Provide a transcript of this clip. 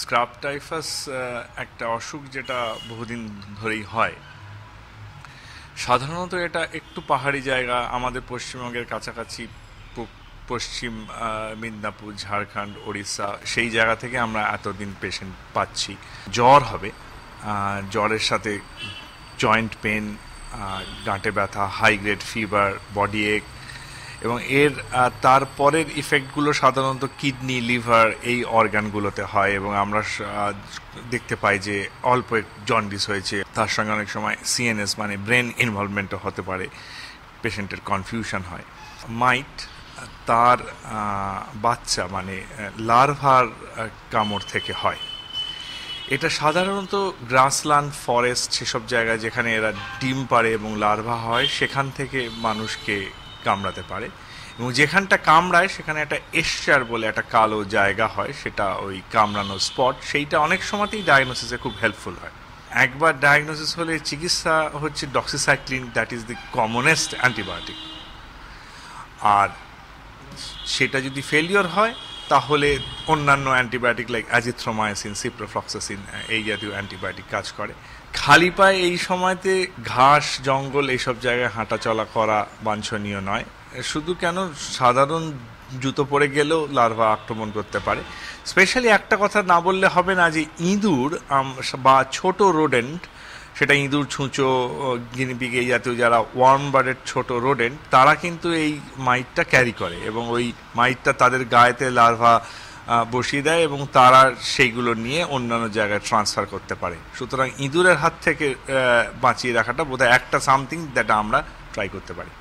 Scrub typhus একটা অসুখ যেটা বহুদিন ধরেই হয়। সাধারণত এটা একটু পাহাড়ি জায়গা, আমাদের পশ্চিমবঙ্গের কাছাকাছি পশ্চিম মিদনাপুর, ঝাড়খণ্ড, ওড়িশা, সেই জায়গা থেকে আমরা এতদিন পেশেন্ট পাচ্ছি। জ্বর হবে, জ্বরের সাথে জয়েন্ট পেন, গাঁটে ব্যথা, হাই গ্রেড ফিভার, বডি এক, এবং এর তারপরের ইফেক্টগুলো সাধারণত কিডনি, লিভার, এই অর্গানগুলোতে হয়। এবং আমরা দেখতে পাই যে অল্প জন্ডিস হয়েছে, তার সঙ্গে অনেক সময় সিএনএস মানে ব্রেন ইনভলভমেন্টও হতে পারে, পেশেন্টের কনফিউশন হয়। মাইট তার বাচ্চা মানে লার্ভার কামড় থেকে হয়। এটা সাধারণত গ্রাসল্যান্ড, ফরেস্ট, সেসব জায়গায় যেখানে এরা ডিম পাড়ে এবং লার্ভা হয়, সেখান থেকে মানুষকে কামড়াতে পারে। এবং যেখানটা কামড়ায় সেখানে একটা এশ্চার বলে একটা কালো জায়গা হয়, সেটা ওই কামড়ানো স্পট, সেইটা অনেক সময়তেই ডায়াগনোসিসে খুব হেল্পফুল হয়। একবার ডায়াগনোসিস হলে চিকিৎসা হচ্ছে doxycycline, that is the commonest antibiotic. আর সেটা যদি ফেলিওর হয় তাহলে অন্যান্য অ্যান্টিবায়োটিক লাইক অ্যাজিথ্রোমাইসিন, সিপ্রোফ্লক্সাসিন, এই জাতীয় অ্যান্টিবায়োটিক কাজ করে। খালি পায়ে এই সময়তে ঘাস, জঙ্গল, এইসব জায়গায় হাঁটা চলা করা বাঞ্ছনীয় নয়। শুধু কেন, সাধারণ জুতো পরে গেলেও লার্ভা আক্রমণ করতে পারে। স্পেশালি একটা কথা না বললে হবে না, যে ইঁদুর বা ছোট রোডেন্ট, সেটা ইঁদুর, ছুঁচো, গিনিপিগ, এই জাতীয় যারা ওয়ার্ম বার্ডের ছোট রোডেন্ট, তারা কিন্তু এই মাইটটা ক্যারি করে এবং ওই মাইটটা তাদের গায়েতে লার্ভা বসিয়ে দেয় এবং তারা সেইগুলো নিয়ে অন্যান্য জায়গায় ট্রান্সফার করতে পারে। সুতরাং ইঁদুরের হাত থেকে বাঁচিয়ে রাখাটা বোধহয় একটা সামথিং যেটা আমরা ট্রাই করতে পারি।